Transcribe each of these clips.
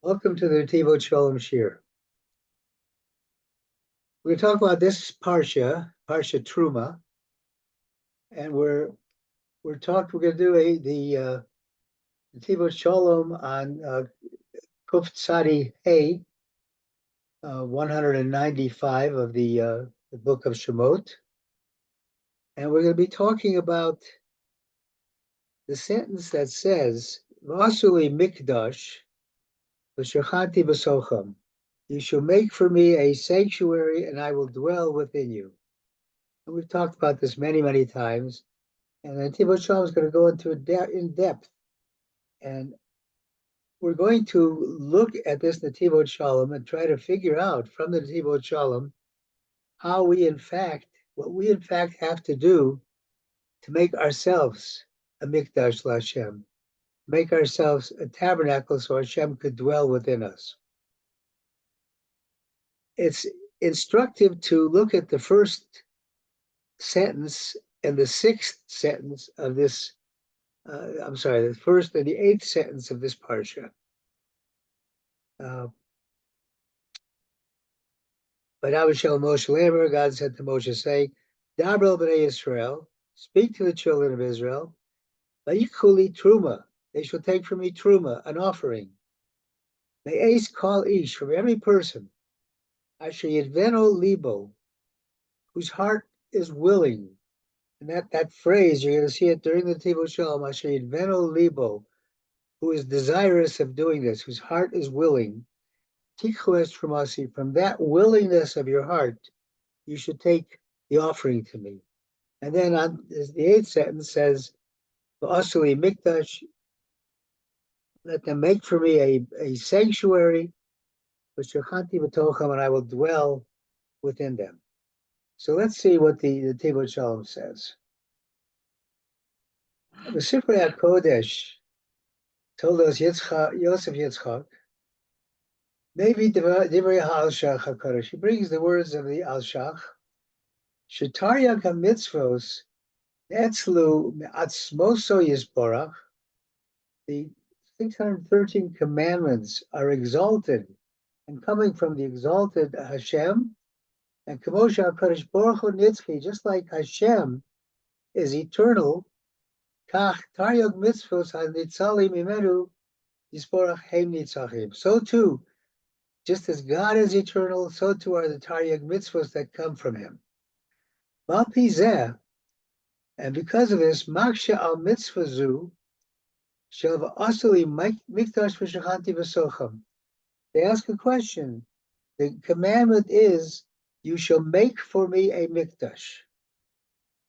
Welcome to the Netivot Shalom Shir. We're going to talk about this Parsha Terumah, and we're going to do the Netivot Shalom on Kuf Tzadi Hey, 195 of the book of Shemot, and we're going to be talking about the sentence that says Vasuli Mikdash v'shachanti b'socham. You shall make for me a sanctuary, and I will dwell within you. And we've talked about this many, many times. And Netivot Shalom is going to go into in depth. And we're going to look at this Netivot Shalom and try to figure out from the Netivot Shalom what we in fact have to do to make ourselves a Mikdash L'Hashem, make ourselves a tabernacle so Hashem could dwell within us. It's instructive to look at the first sentence and the sixth sentence of this, the first and the eighth sentence of this parsha. But Moshe, God said to Moshe, say, Dabrel b'nei Israel, speak to the children of Israel, Vayikuli Truma, they shall take from me Truma, an offering. May ace call ish, from every person, Asher Yidveno Libo, whose heart is willing. And that phrase, you're going to see it during the Netivot Shalom, Asher Yidveno Libo, who is desirous of doing this, whose heart is willing. Tikhu es trumasi, from that willingness of your heart, you should take the offering to me. And then on the eighth sentence says, V'asuli mikdash, let them make for me a sanctuary, v'shachanti b'tocham, and I will dwell within them. So let's see what the Netivot Shalom says. The Sifrei HaKodesh told us Yosef Yitzchak, maybe Divrei HaAlshach HaKodesh. He brings the words of the Alshach. Shetaryak HaMitzvos Etzlu Me'atzmoso Yisborach. The 613 commandments are exalted and coming from the exalted Hashem. And Kamosha HaKodesh Baruch Hu Nitzchi, just like Hashem is eternal, Kach Taryag Mitzvos HaNitzali Mimenu Yisborach Heim Nitzachim. So too, just as God is eternal, so too are the Taryag Mitzvos that come from Him. Mal Pizeh, and because of this, Maksha al Mitzvah Zu, Shel Asali Mikdash V'Shachanti V'Socham. They ask a question. The commandment is, you shall make for me a Mikdash.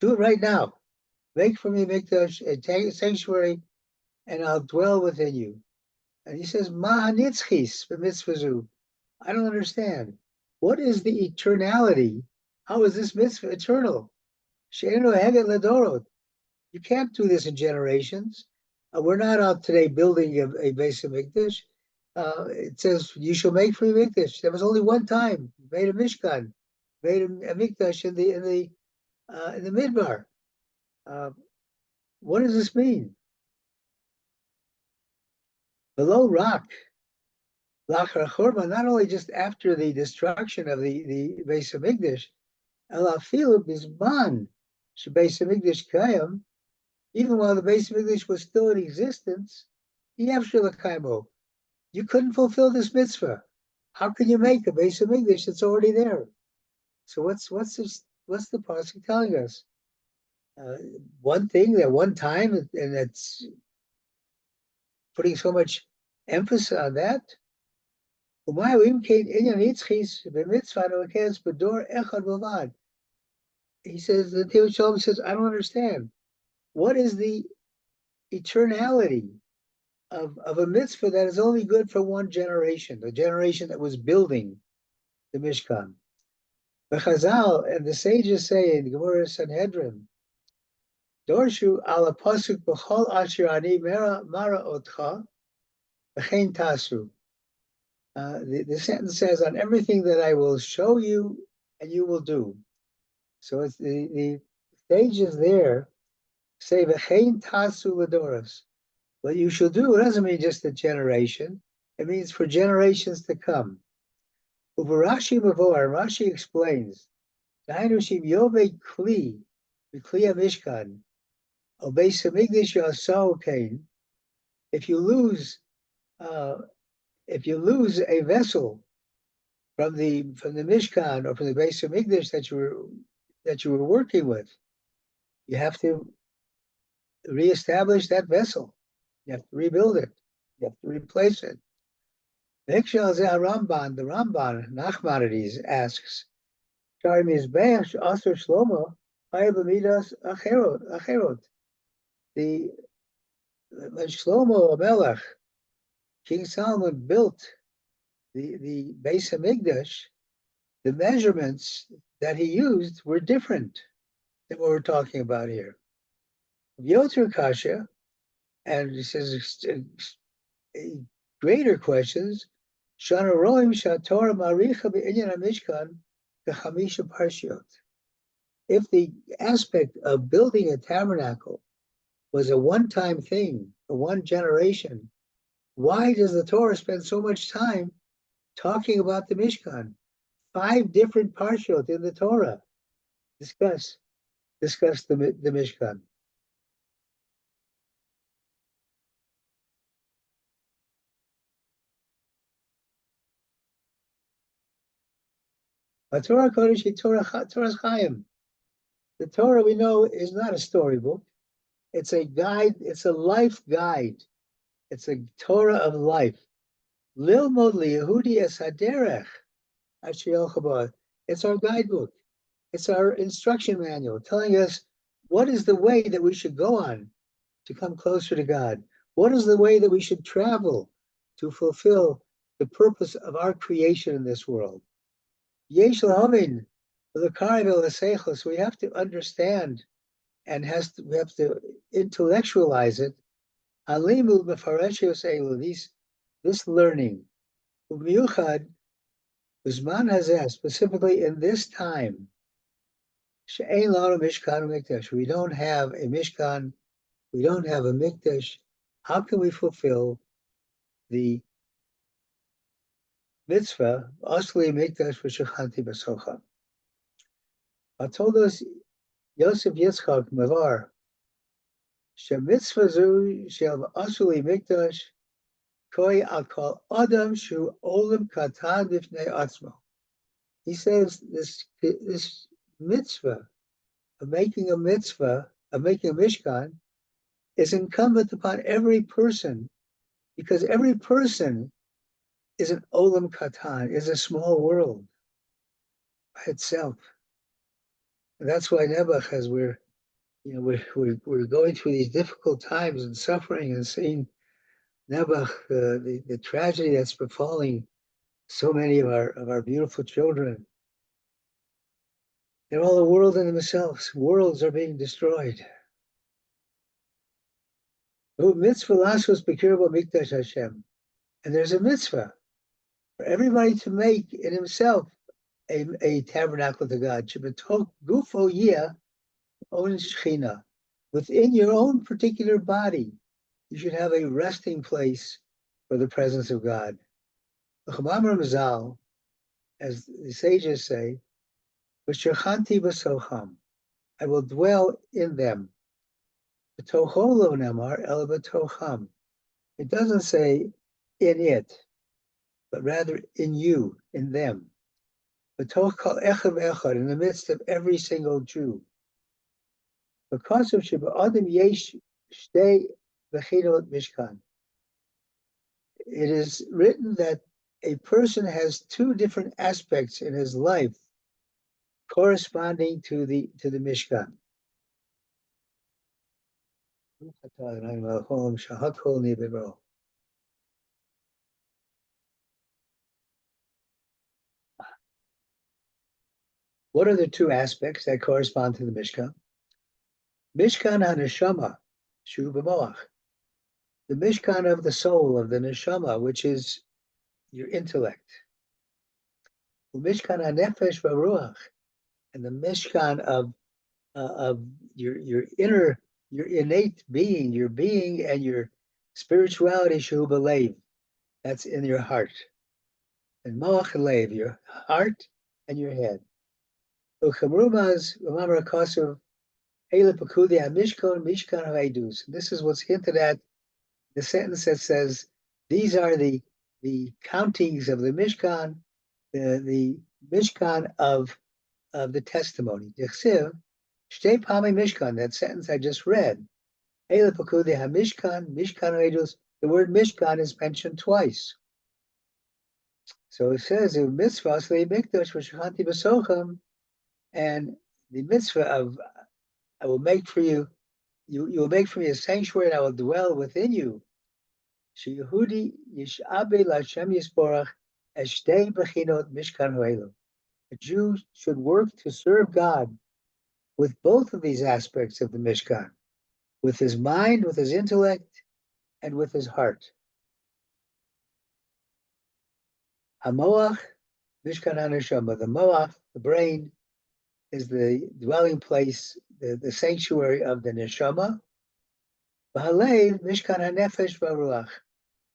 Do it right now. Make for me a Mikdash, a sanctuary, and I'll dwell within you. And he says, Ma hanitzchis b'mitzvah zu. I don't understand. What is the eternality? How is this mitzvah eternal? She'enu heget ledorot. You can't do this in generations. We're not out today building a base of Mikdash. It says, you shall make for me Mikdash. There was only one time. You made a Mishkan, made a Mikdash in the Midbar. What does this mean? Below rock, Lachar Chorban, not only just after the destruction of the base of Mikdash, Elafilu Bizman, Beis Hamikdash Kayam, even while the base of Mikdash was still in existence, you couldn't fulfill this mitzvah. How can you make a base of Mikdash that's already there? So what's the pasuk telling us? One thing, that one time, and that's putting so much emphasis on that. He says, the Netivot Shalom says, I don't understand. What is the eternality of a mitzvah that is only good for one generation, the generation that was building the Mishkan? The Chazal and the sages say in the Gemara Sanhedrin, Dorshu ala pasuk b'chol asher ani mara otcha v'chein tasu. The sentence says, on everything that I will show you and you will do. So it's the sages there say, v'chein tasu l'doros. What you shall do, it doesn't mean just a generation. It means for generations to come. Rashi Mavor, Rashi explains, Dahinushim Yove Kli, the Kli Mishkan, Obey Samigdish Yasau Kain. If you lose a vessel from the Mishkan or from the base of Migdash that you were working with, you have to reestablish that vessel. You have to rebuild it. You have to replace it. The Ramban, Nachmanides asks, Shari Mizbeach Asher Shlomo, Hayabamidas Acherot. When Shlomo Melech, King Solomon, built the base of Migdash, the measurements that he used were different than what we're talking about here. Yoter Kasha, and he says greater questions, Shana Roim Shatora Maricha Be'inyan HaMishkan Chamisha Parshiot. If the aspect of building a tabernacle was a one-time thing, for one generation, why does the Torah spend so much time talking about the Mishkan? 5 different parshiot in the Torah discuss the Mishkan. Torah Kodesh, Torah's Chaim. The Torah, we know, is not a storybook. It's a guide. It's a life guide. It's a Torah of life. Lilmod liyehudi es haderech asher yelcha ba. It's our guidebook. It's our instruction manual telling us what is the way that we should go on to come closer to God. What is the way that we should travel to fulfill the purpose of our creation in this world? Yesh lahamin l'kariv el. We have to understand and we have to intellectualize it. Alimud mefareshios elu. This learning, u'miyuchad uzman hazeh, specifically in this time, she'ein lanu mishkan u'mikdash. We don't have a mishkan. We don't have a mikdash. How can we fulfill the mitzvah, asli mikdash v'shechanti b'socha? I told us Yosef Yitzchak Mavar, shemitzvah zu shel asli mikdash koi akol adam shu olam katan b'fnei atzmo. He says this mitzvah of making a mishkan, is incumbent upon every person, because every person is an olam katan, is a small world by itself. And that's why Nebuch, as we're going through these difficult times and suffering and seeing Nebuch, the tragedy that's befalling so many of our beautiful children. They're all a world in themselves. Worlds are being destroyed. Mitzvah lasos b'kirbo mikdash Hashem. And there's a mitzvah for everybody to make in himself a tabernacle to God. Gufo yeh on shechina. Within your own particular body, you should have a resting place for the presence of God. As the sages say, "V'shechanti b'socham," I will dwell in them. B'tocholo namar el b'tocham. It doesn't say in it, but rather in you, in them. B'toch kol echad echad, in the midst of every single Jew. Because of sheba'adim yesh shtei v'chinot mishkan. It is written that a person has 2 different aspects in his life corresponding to the Mishkan. What are the 2 aspects that correspond to the Mishkan? Mishkan HaNeshama, Shu B'moach. The Mishkan of the soul, of the Neshama, which is your intellect. Mishkan HaNefesh V'Ruach, and the Mishkan of your inner, your innate being, your being and your spirituality, Shu B'Leiv. That's in your heart. And moach lev, your heart and your head. Uchamrumas v'mamar kosuv ele pekudi hamishkon mishkan haedus. This is what's hinted at the sentence that says these are the countings of the Mishkan, the Mishkan of the testimony. Yechsiv shtei pami Mishkan. That sentence I just read. Ele pekudi hamishkan mishkan haedus. The word Mishkan is mentioned twice. So it says in mitzvah mikdash v'shachanti b'socham, and the mitzvah of I will make for you, you will make for me a sanctuary, and I will dwell within you. Sheyehudi yishabe l'Hashem yisborach as shtei bechinot mishkan ho'elu. A Jew should work to serve God with both of these aspects of the Mishkan, with his mind, with his intellect, and with his heart. Hamoach mishkan haneshama. The moach, the brain, is the dwelling place, the sanctuary of the neshama. V'halev mishkan hanefesh v'ruach,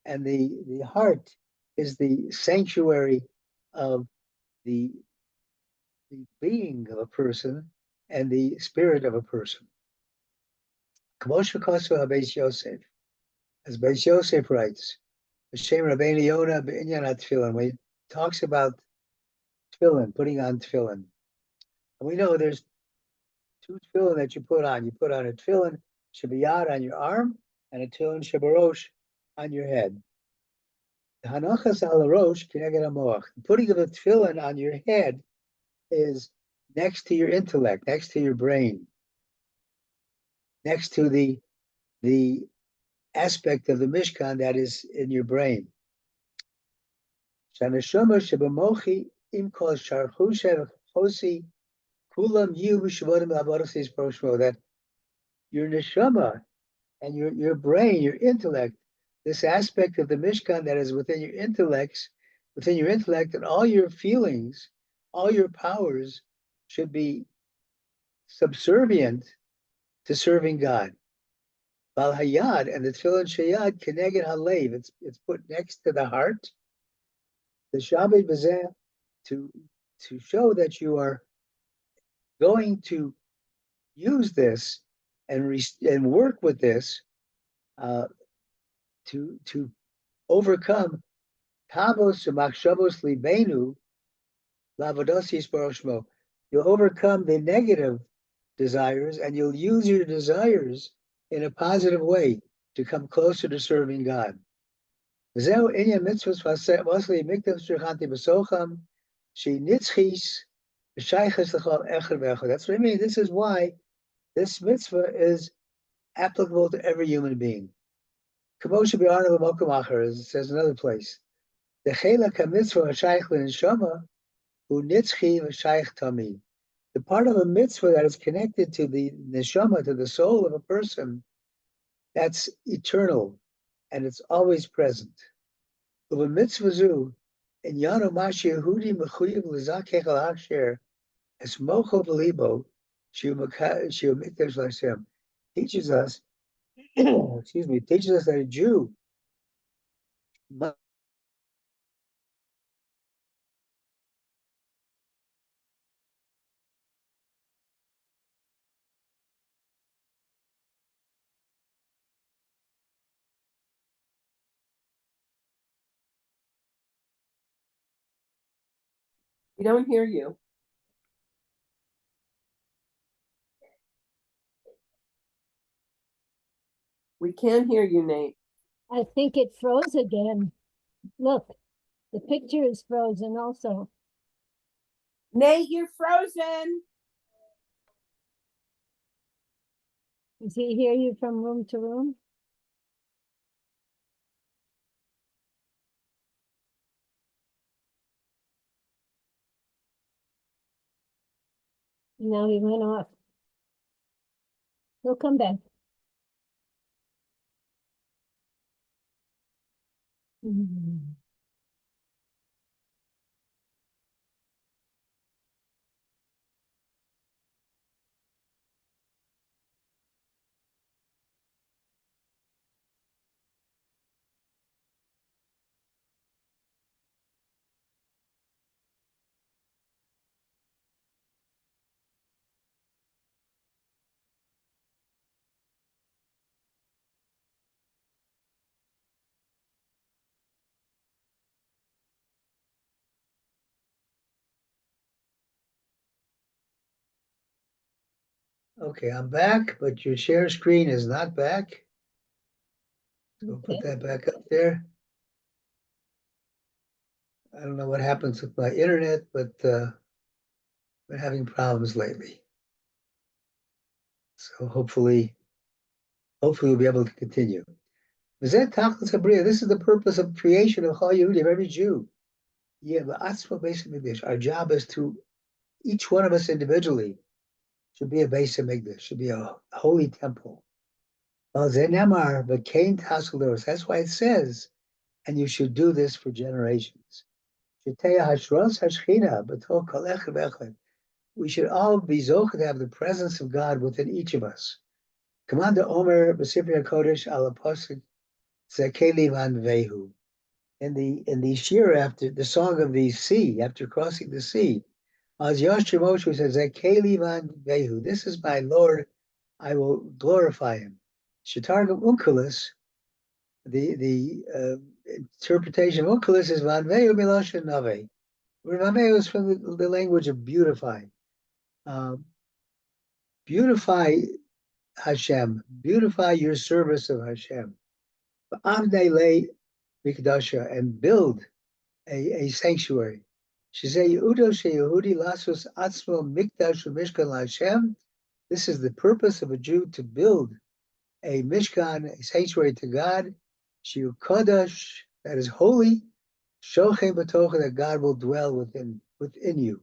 and the heart is the sanctuary of the being of a person and the spirit of a person. K'mosh v'kosu habeis Yosef, as Beis Yosef writes, Hashem Rabbeinu Yonah b'inyan ha-tefillin, when he talks about tefillin, putting on tefillin. And we know there's two tefillin that you put on. You put on a tefillin shabiyad on your arm and a tefillin shabarosh on your head. The hanachas al rosh kineged hamoach. The putting of a tefillin on your head is next to your intellect, next to your brain, next to the aspect of the Mishkan that is in your brain. Shanashama shebamochi im kol sharchusha chosi kulam yu b'shavodim l'avodas proshmo. That your neshama and your brain, your intellect, this aspect of the Mishkan that is within your intellect, and all your feelings, all your powers should be subservient to serving God. Bal hayad, and the tefillin sheyad keneged halev. It's put next to the heart. The shabbat b'zeh, to show that you are going to use this and work with this to overcome tavos u'machshavos libenu la'avodas yisbarach shmo. You'll overcome the negative desires, and you'll use your desires in a positive way to come closer to serving God. That's what I mean. This is why this mitzvah is applicable to every human being. As it says in another place, the part of a mitzvah that is connected to the neshama, to the soul of a person, that's eternal, and it's always present. Uva mitzvah zu, in Yano Mashi Yehudi Mechuyev L'Zakech Al Haksher, as Mocho B'Libo, Shiu Mikdash L'Hashem, teaches us, teaches us that a Jew must. We don't hear you. We can't hear you, Nate. I think it froze again. Look, the picture is frozen also. Nate, you're frozen. Does he hear you from room to room? Now he went off. He'll come back. Mm. Okay, I'm back, but your share screen is not back. So we'll put Okay. that back up there. I don't know what happens with my internet, but been having problems lately. So hopefully we'll be able to continue. This is the purpose of creation of Chal Yehudi, of every Jew. Yeah, but our job is to, each one of us individually should be a Beis Hamikdash, should be a holy temple. That's why it says, and you should do this for generations. We should all be zocheh to have the presence of God within each of us. Commander Omer B'Sifrei HaKodesh al Apostle Zekeli Van Vehu. In the shir after the song of the sea, after crossing the sea, as Yashir Moshe says, Zekeli Van Vehu. This is my Lord, I will glorify him. Shatargam Unkelis, the interpretation of Unkelis is Van Vehu Miloshin Nave. Van Vehu is from the language of beautify. Beautify Hashem, beautify your service of Hashem. Avnei Mikdasha, and build a sanctuary. This is the purpose of a Jew, to build a Mishkan, a sanctuary to God. Shiu Kodesh, that is holy. Shochem B'tocha, that God will dwell within you.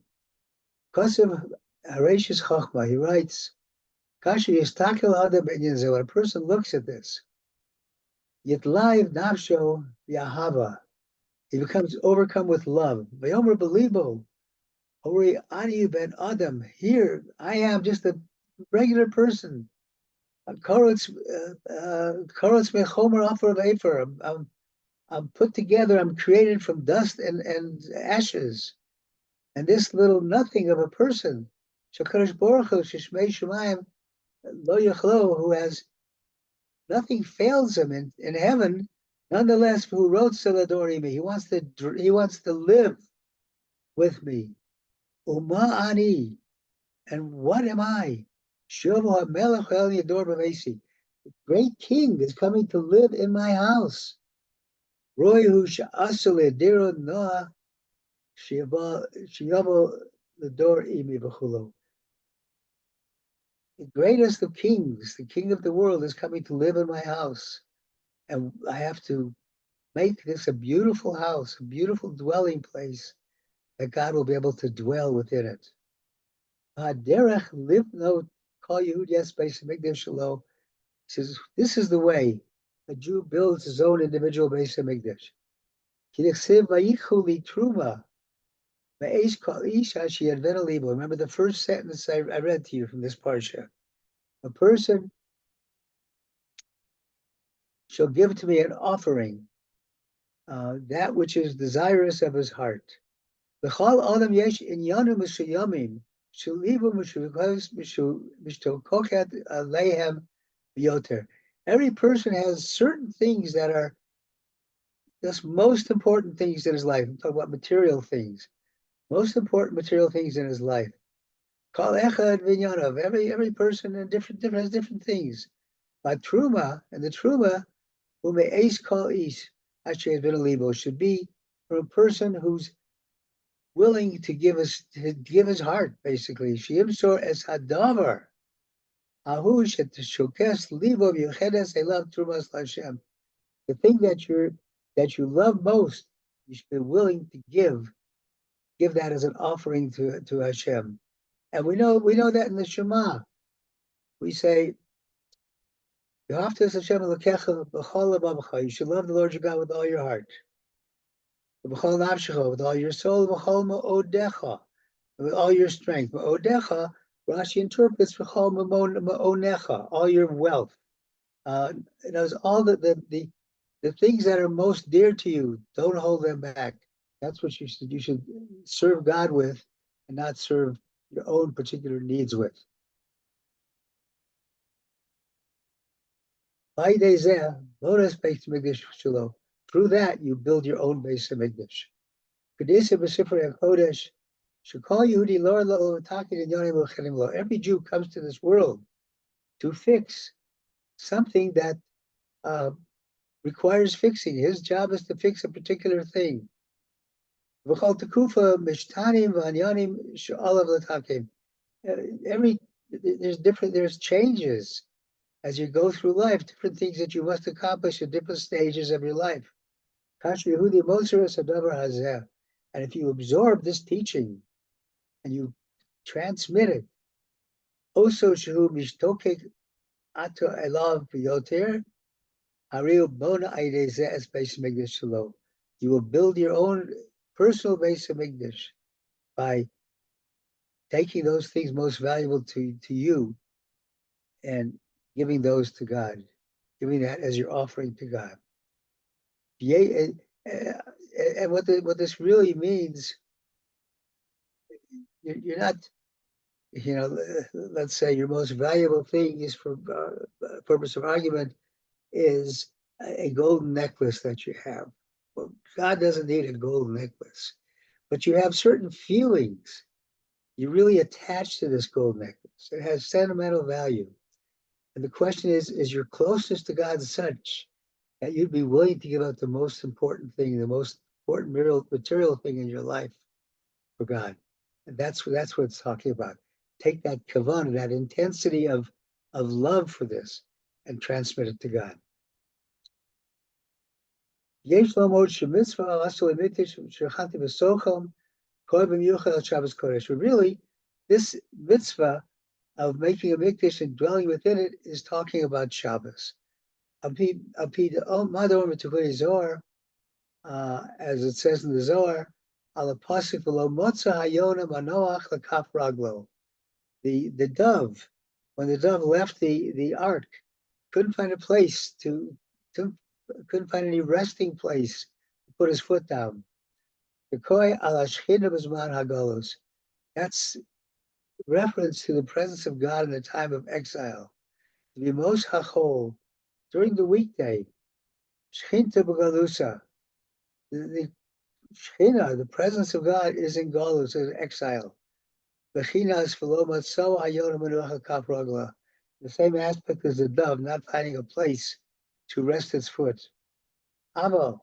Kosev Harashis Chachma, he writes, Kasher Yistakel Adam B'inyan Zeh, when a person looks at this, Yitlav Nafsho Yahava, he becomes overcome with love. Vayomer Belibo, Ori Ani Ben Adam, here I am just a regular person. Korotz Mechomer Afer V'Efer. I'm put together, I'm created from dust and ashes. And this little nothing of a person, Shakadosh Baruch Hu, Shishmei Shemayim, Lo Yachlo, who has nothing fails him in heaven, nonetheless, who wrote Saladorimi, he wants to live with me. Uma ani, and what am I? Shovu HaMelech El Yador B'Mesi. The great king is coming to live in my house. Roihu Sha'asul Ediro Noah Shiyavo Lador Imi V'Chulo. The greatest of kings, the king of the world, is coming to live in my house. And I have to make this a beautiful house, a beautiful dwelling place, that God will be able to dwell within it. Derech Livno Kol Yehudi Es Beis Hamikdash Shalom. He says, this is the way a Jew builds his own individual Beis Hamikdash. Terumah. Remember the first sentence I read to you from this Parsha. A person shall give to me an offering, that which is desirous of his heart. Every person has certain things that are the most important things in his life. I'm talking about material things. Most important material things in his life. Every person has different things. But Truma, and the Truma, who may ace call ish, actually has been a libo, should be from a person who's willing to give his heart, basically. Shiimsor es hadavar. Ahush et shokes libo yuchedes elav trumas Hashem. The thing that you love most, you should be willing to give that as an offering to Hashem. And we know that in the Shema. We say, you should love the Lord your God with all your heart, with all your soul, with all your strength. Rashi interprets all your wealth. It knows all the things that are most dear to you. Don't hold them back. That's what you should serve God with, and not serve your own particular needs with. Through that, you build your own Beis Hamikdash. Every Jew comes to this world to fix something that requires fixing. His job is to fix a particular thing. There's changes as you go through life, different things that you must accomplish at different stages of your life. And if you absorb this teaching and you transmit it, also ato elav biyoter, you will build your own personal base of Mikdash by taking those things most valuable to you and giving those to God, giving that as your offering to God. And what this really means, you're not, let's say your most valuable thing is, for purpose of argument, is a golden necklace that you have. Well, God doesn't need a golden necklace, but you have certain feelings. You're really attached to this golden necklace. It has sentimental value. And the question is your closeness to God such that you'd be willing to give up the most important thing, the most important material thing in your life for God? And that's what it's talking about. Take that kavanah, that intensity of love for this, and transmit it to God. But really, this mitzvah of making a mikdash and dwelling within it is talking about Shabbos. As it says in the Zohar, the dove, when the dove left the ark, couldn't find a place couldn't find any resting place to put his foot down. That's reference to the presence of God in the time of exile. To be most hachol during the weekday. Shchinta b'galusa. The Shechina, the presence of God, is in galus, in exile. Bechinas v'lo matzo hayona menucha kaf ragla. The same aspect as the dove not finding a place to rest its foot. Aval.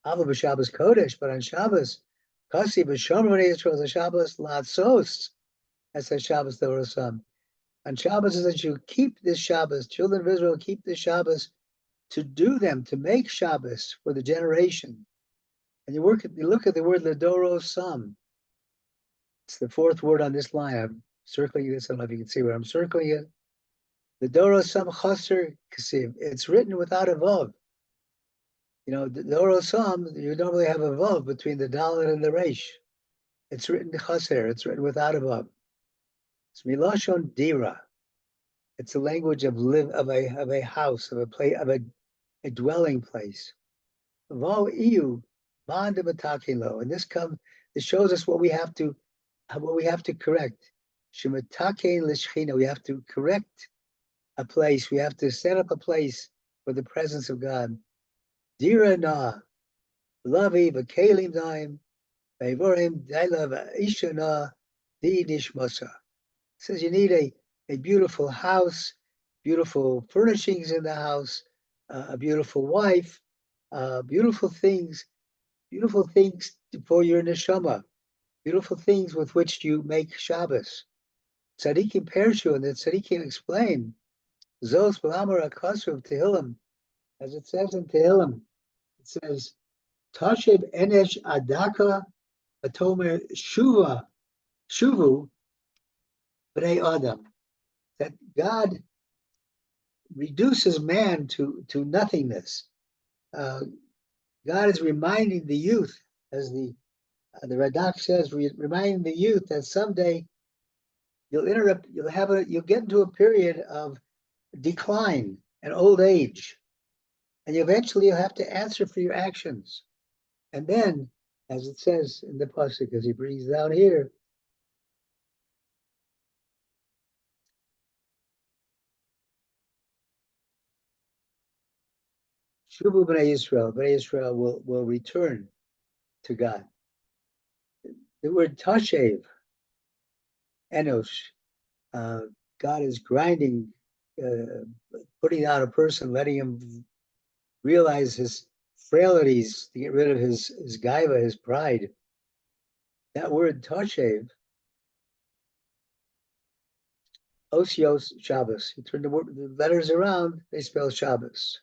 Aval b'Shabbos Kodesh, but on Shabbos, Kasi b'Shomrei Yisrael the Shabbos Latsos, as says Shabbos the Rasam. On Shabbos is that you keep this Shabbos. Children of Israel keep the Shabbos to do them, to make Shabbos for the generation. And you look at the word Ladoro Sam. It's the fourth word on this line. I'm circling this. I don't know if you can see where I'm circling it. Ladoro Sam Chaser Kasiv. It's written without a vav. The Doro Sam, you normally have a vav between the Dalet and the Resh. It's written Chaser. It's written without a vav. It's Milashon Dira. It's the language of a house, of a place, of a dwelling place. Vo iu banda matakilo, and this shows us what we have to correct. Shematakein l'shchina, we have to correct a place. We have to set up a place for the presence of God. Dira na, lavi v'kelim daim, v'avorim daila v'isha na, di nishmasa. Says you need a beautiful house, beautiful furnishings in the house, a beautiful wife, beautiful things for your neshama, beautiful things with which you make Shabbos. Tzadikim Pershu, and the Tzadikim explain, Zos B'Amar HaKasuv Tehillim, as it says in Tehillim, it says, Tashib Enesh Adaka Atomer Shuvu B'nei Adam, that God reduces man to nothingness. God is reminding the youth, as the Radak says, reminding the youth that someday you'll get into a period of decline and old age, and eventually you'll have to answer for your actions. And then, as it says in the pasuk, as he brings down here, Shuvu b'nei Yisrael will return to God. The word tashev Enosh. God is grinding, putting out a person, letting him realize his frailties, to get rid of his gaiva, his pride. That word toshev, osios Shabbos. You turn the letters around, they spell Shabbos.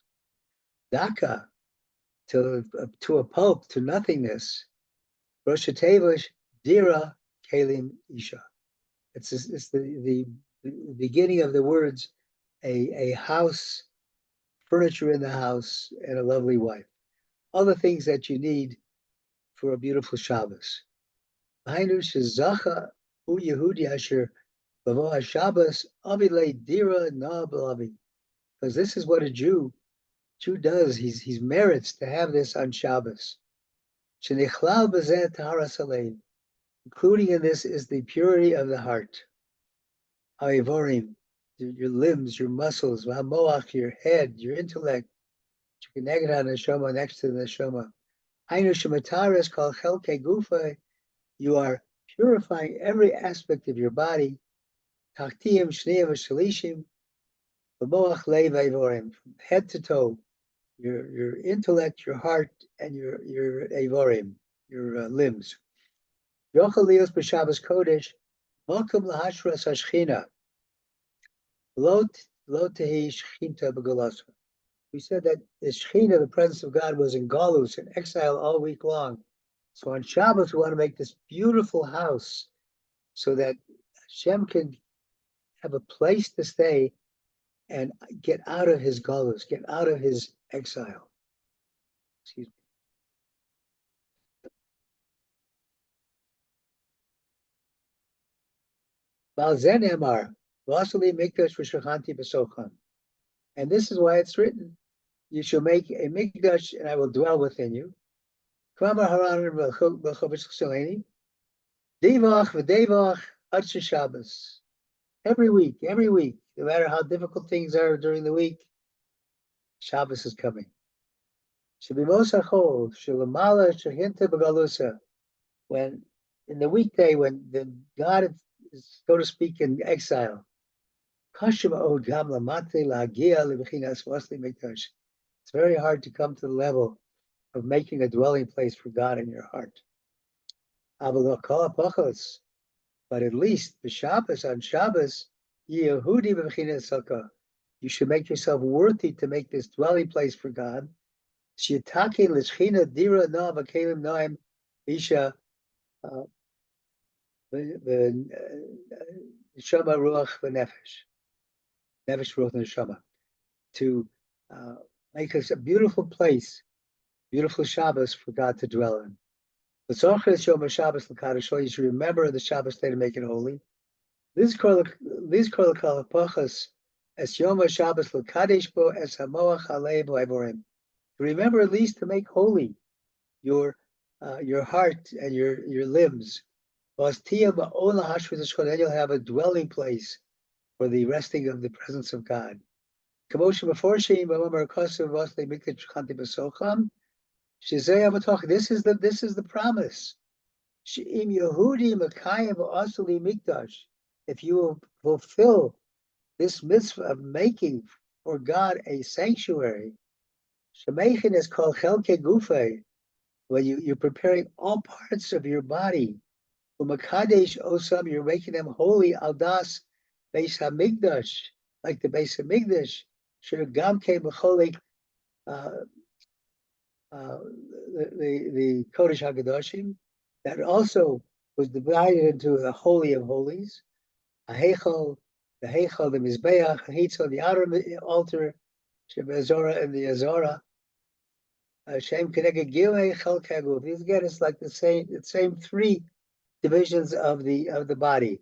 Daka, to a pulp, to nothingness. Rosh Tevish, Dira, Kalim, Isha. It's the beginning of the words, a house, furniture in the house, and a lovely wife. All the things that you need for a beautiful Shabbos. Because this is what a Jew does. He's merits to have this on Shabbos. Including in this is the purity of the heart. Haivorim, your limbs, your muscles, Moach, your head, your intellect, neshama, next to the neshama. Hainu shemataras called chelke gufa. You are purifying every aspect of your body. Tachtiyim, shneim, shalishim, v'moach leiv aivorim, from head to toe. Your intellect, your heart, and your aivorim, your limbs. Yochel lios b'Shabbos Kodesh, welcome lahashras hashchina. Lo tehi shchinta b'galasa. We said that the Shekhinah, the presence of God, was in Galus, in exile all week long. So on Shabbos, we want to make this beautiful house so that Hashem can have a place to stay and get out of his Galus, get out of his exile. Excuse me. And this is why it's written, you shall make a mikdash and I will dwell within you. Every week, no matter how difficult things are during the week, Shabbos is coming. When in the weekday, when the God is, so to speak, in exile, it's very hard to come to the level of making a dwelling place for God in your heart. But at least the Shabbos, on Shabbos, you should make yourself worthy to make this dwelling place for God. To make us a beautiful place, beautiful Shabbos for God to dwell in. You should remember the Shabbos day to make it holy. These kalapachas as Yom Shabbos l'kadesh bo as hamoach alei bo avorim. Remember at least to make holy your heart and your limbs. Then you'll have a dwelling place for the resting of the presence of God. This is the promise. If you will fulfill this mitzvah of making for God a sanctuary, Shemechin is called Chelke Gufe, when you're preparing all parts of your body. Umakadesh Osam, you're making them holy, Aldas, Beis HaMikdash, like the Beis HaMikdash, Shirgamke B'cholik, the Kodesh HaKadoshim, that also was divided into the Holy of Holies, the Mizbeach, the Hitzon, the outer altar, Shebazora and the Azora, Shem Keneged Gilei Chel Keguf. These again, it's like the same three divisions of the body.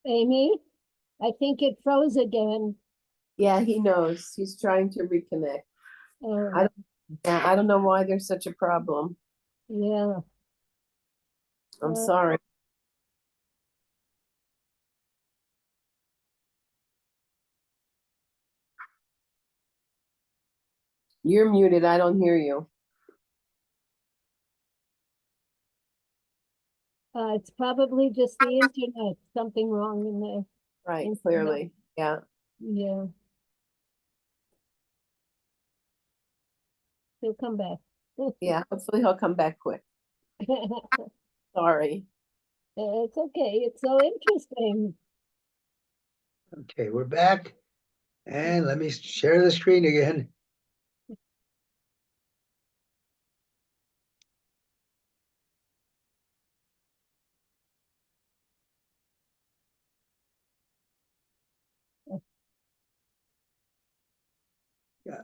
Amy, I think it froze again. Yeah, he knows. He's trying to reconnect. Oh, I don't know why there's such a problem. yeah. I'm sorry. You're muted. I don't hear you. It's probably just the internet, something wrong in there. Right, Internet. clearly. Yeah. Yeah. He'll come back. Yeah. Hopefully he'll come back quick. Sorry. It's okay. It's so interesting. Okay, we're back. And let me share the screen again.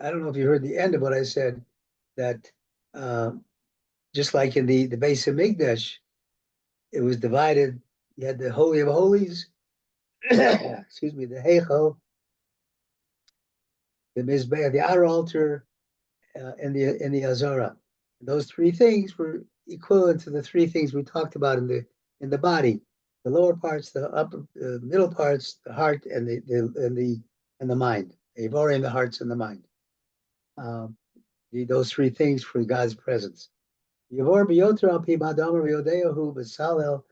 I don't know if you heard the end of what I said, that just like in the base of Migdash, it was divided. You had the Holy of Holies, excuse me, the Heichal, the Mizbeach, the outer altar, and the Azara. Those three things were equivalent to the three things we talked about in the body: the lower parts, the upper, middle parts, the heart, and the mind. Evorim, the hearts and the mind. Those three things for God's presence. Yavor biyoter al pi madamer v'yodeyahu b'salel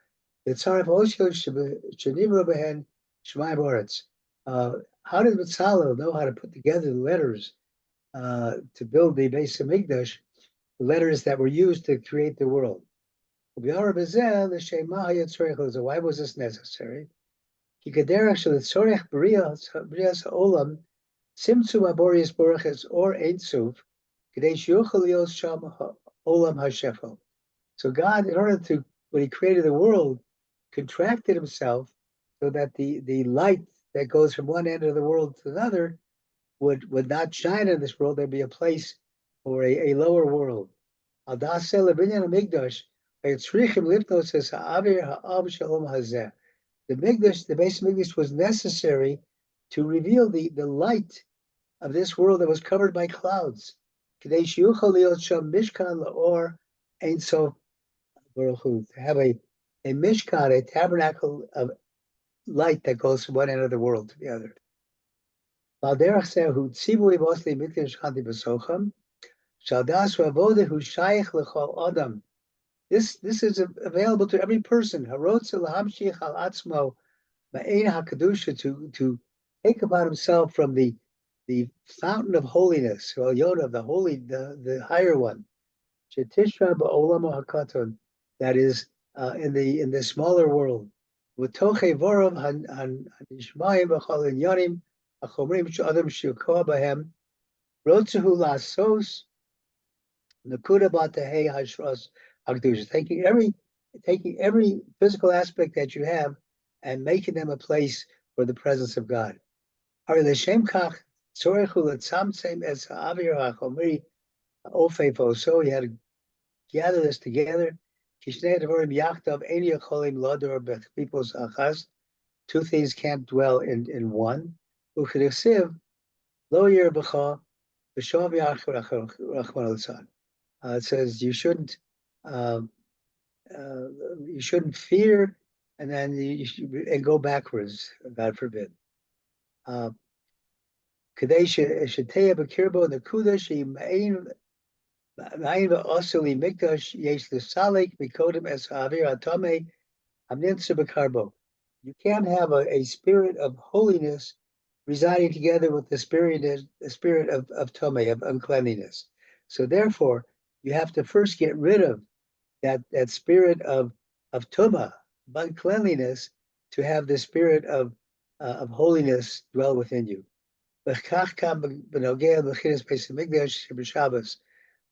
v'tzaref osho shenivro behen shmai boretz. How did B'Tzalel know how to put together the letters to build the base of Mikdash, the letters that were used to create the world? Why was this necessary? Simtzu Aborius Borches or Ein Suf, Kadesh Yochelios Sham Olam Hashefo. So God, in order to, when He created the world, contracted Himself so that the light that goes from one end of the world to another would not shine in this world. There'd be a place for a lower world. Al Dasel Binyan Migdash, Yitzrichim Lifnos says Ha'avir Ha'av Shalom Hazeh. The Migdash, the base of Migdash was necessary to reveal the light of this world that was covered by clouds. Kadesh Yuchal Liot Sham Mishkan Laor Ein Sof Baruch Hu, to have a mishkan, a tabernacle of light that goes from one end of the world to the other. Valderach Sehu Tzivui Mosli Mikdash Chanti B'Socham Shaldas Ravodah Hu Shaykh L'Chol Adam. This is available to every person. Harotz L'Hamshich Al Atzmo Ma'ein HaKadusha, to take upon himself from the fountain of holiness, well, Yoda, the holy, the higher one, Shetishra Ba'olam HaKaton, that is in the smaller world. V'tochei Vorav Hanishmayim B'chol Inyanim Achomrim Sh'adam Sh'yukoa B'hem Rotzehu Lasos Nakuda Batahei Hashras Hakdush, taking every physical aspect that you have and making them a place for the presence of God. So he had to gather this together. Two things can't dwell in one. It says you shouldn't fear, and then and go backwards. God forbid. Kadesh Shateya Bakirbo Nakuda Shi Ma'in Osili Mikdash Yesh Salik Mikodim Es Avir Atome Amnitsa Bakarbo. You can't have a spirit of holiness residing together with the spirit of Tome, of uncleanliness. So therefore, you have to first get rid of that spirit of Tuma, of uncleanliness, to have the spirit of holiness dwell within you.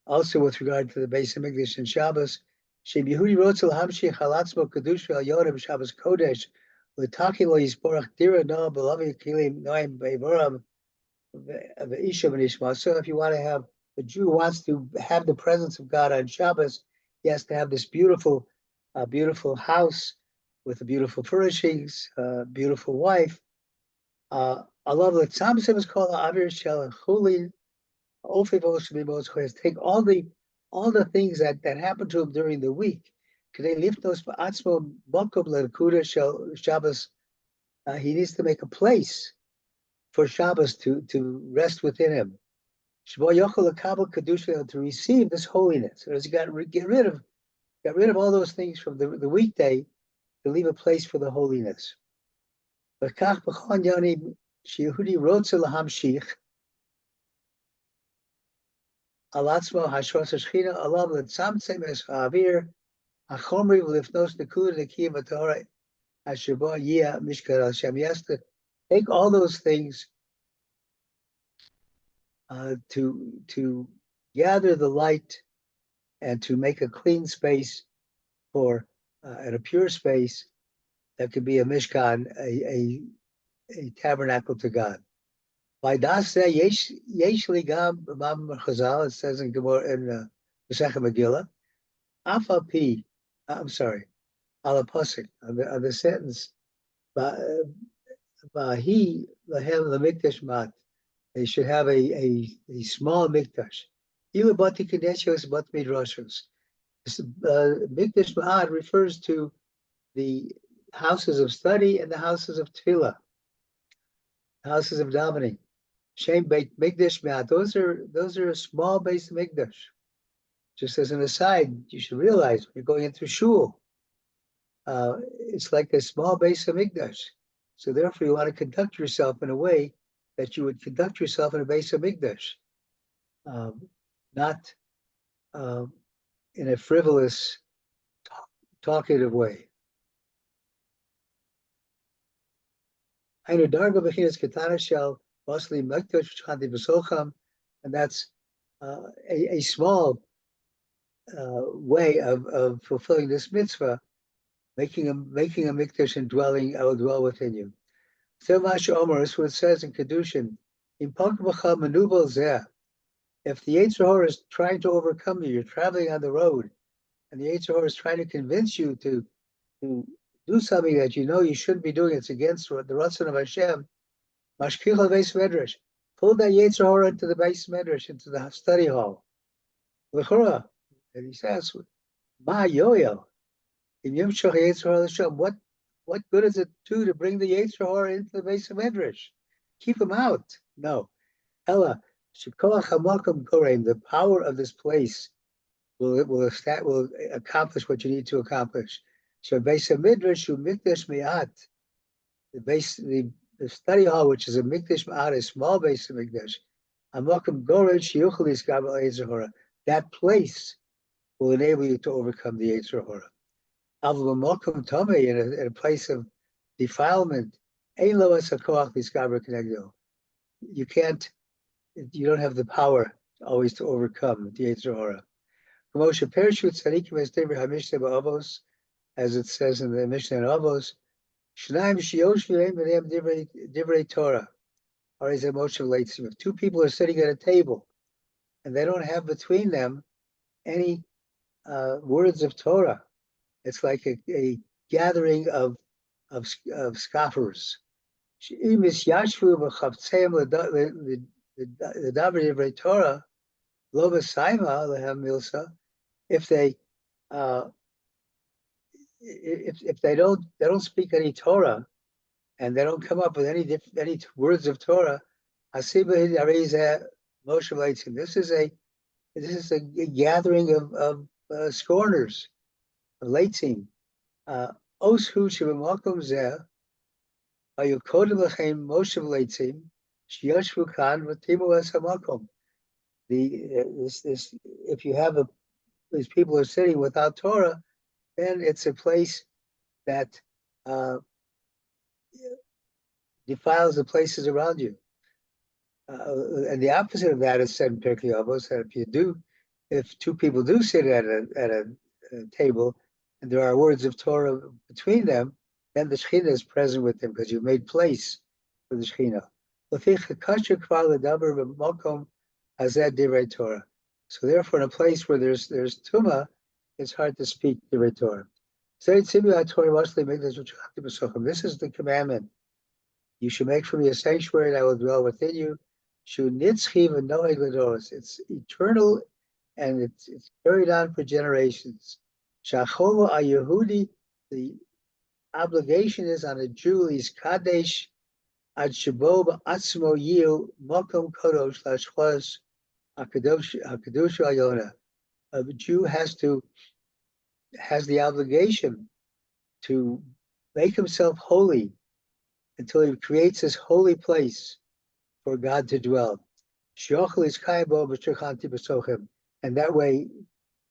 Also, with regard to the base of Mikdash and Shabbos, Shem Yehudi Rotzel Hamshich Halatzmo Kedusha Al Yoda B'Shabbos Kodesh L'Taki Lo Yisporach Dira No B'Lavi Kilim Noim B'Voram V'Isha V'Nishma. So, if you want to have, the Jew wants to have the presence of God on Shabbos, he has to have this beautiful house with the beautiful furnishings, beautiful wife. Allah Tzamsim is called Avir Shel Chulin. Take all the things that happened to him during the week. He needs to make a place for Shabbos to rest within him. To receive this holiness. So he's got to get rid of all those things from the weekday to leave a place for the holiness. Alatzmo hashros hashchina alav letzamtzem es ha'avir hachomri v'lifnos nekud nekiyim v'torah hashabo yia mishkar Hashem. He has to take all those things to gather the light and to make a clean space for and a pure space that could be a mishkan, a tabernacle to God. By Dasa Yesh Ligam Mam Chazal, it says in Gemara in Masechet Megillah, Afa Pi, I'm sorry, Ala Pasuk, on the sentence, Bahi Lahem Lamikdash Mat, they should have a small mikdash. Ilu Bati Kadeshos Bat Midrashos. Mikdash Ma'at refers to the houses of study and the houses of tefillah, houses of davening. Shem Beit Mikdash Me'at. Those are a small base of Mikdash. Just as an aside, you should realize when you're going into shul, it's like a small base of Mikdash. So therefore, you want to conduct yourself in a way that you would conduct yourself in a base of Mikdash, not in a frivolous, talkative way. And that's a small way of fulfilling this mitzvah, making a mikdash and dwelling. I will dwell within you. So much Omer is what it says in Kedushin. If the Yetzer Hara is trying to overcome you, you're traveling on the road, and the Yetzer Hara is trying to convince you to do something that you know you shouldn't be doing. It's against the Ratzon of Hashem. Mashkich al Beis Medrash. Pull that Yetzer Hara into the Beis Medrash, into the study hall. L'chora, and he says, Ma yoyo. What good does it do to bring the Yetzer Hara into the Beis Medrash? Keep him out. No. Ella, Shekoach HaMakom Koreim, the power of this place will accomplish what you need to accomplish. So Beis Midrash Mikdash Me'at, the study hall, which is a Mikdash Me'at, a small base of Mikdash, HaMakom Goren Sheyuchel Yiskabel Yetzer Hara. That place will enable you to overcome the Yetzer Hara. Avul Makom Tomei, in a place of defilement, Ein Lo Es HaKoach Yiskaber Kenegdo. You don't have the power always to overcome the Yetzer Hara. Moshe Perishut Tzadikim Es Dever HaMishneh Ba'avos, as it says in the Mishnah in Avos, Shnaim Sheyosh V'Eim V'Eim Divrei Torah. Or as Moshe relates, if two people are sitting at a table and they don't have between them any words of Torah, it's like a gathering of scoffers. If they if they don't speak any Torah and they don't come up with any words of Torah, Moshe relates, this is a gathering of scorners, of leitzim. Oshu sheb'makom zeh hayokodim lechem Moshe leitzim sheyashvu kan v'timu es hamakom. If you have these people are sitting without Torah, then it's a place that defiles the places around you. And the opposite of that is said in Pirkei Avos, that if two people do sit at a table and there are words of Torah between them, then the Shekhinah is present with them because you've made place for the Shekhinah. So therefore, in a place where there's Tumah, it's hard to speak Divrei Torah. This is the commandment. You should make for me a sanctuary and I will dwell within you. It's eternal and it's carried on for generations. The obligation is on a Jew, is Kadesh ad Shabo Atzmo Yiu Mokom Kodosh Lashchos Hakadosh Ayona. A Jew has the obligation to make himself holy until he creates this holy place for God to dwell. And that way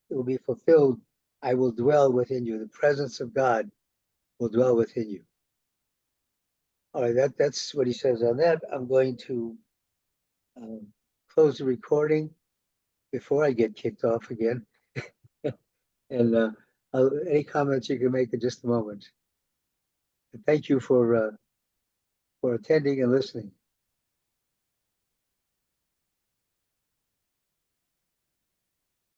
it will be fulfilled. I will dwell within you. The presence of God will dwell within you. All right, that's what he says on that. I'm going to close the recording before I get kicked off again. And any comments you can make in just a moment. Thank you for attending and listening.